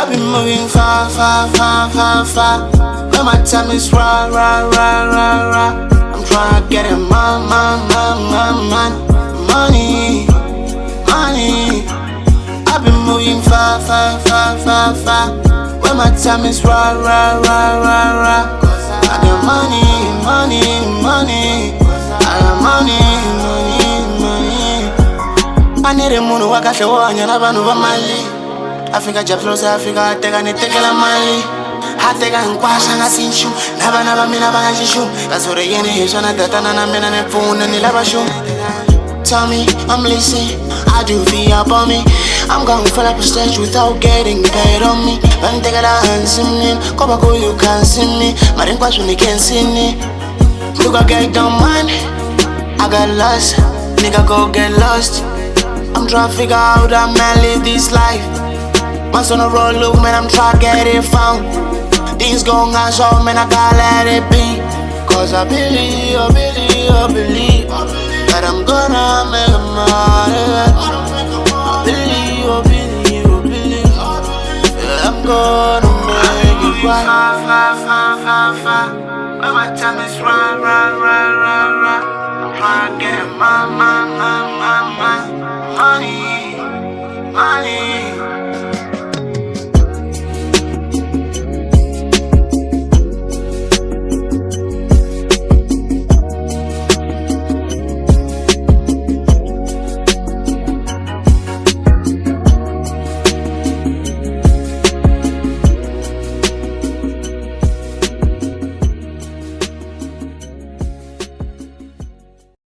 I've been moving far, far, far, far, far. When my time is raw, raw, raw, raw, raw. I'm trying to get it, money, money. I've been moving far, far, far, far, far. When my time is raw, raw, raw, raw, raw. I got money. I got money. I need a moon who I got the one and I've over Mali. Africa Japlos, Africa, take a take money. I take a quash and I seen you. Never mean about you. That's what the end is on a data and I'm in a phone and the lava show. Tell me, I'm listening. I do feel up on me. I'm gonna fill up a stage without getting paid on me. When take a dance in me, come back, you can't see me. My ring pass when you can't see me. You gotta get down, man. I got lost, nigga, go get lost. I'm trying to figure out how man live this life. Once on a road, look, man, I'm trying to get it found. Things going on, so man, I gotta let it be. Cause I believe that I'm gonna make a money. I believe that I'm gonna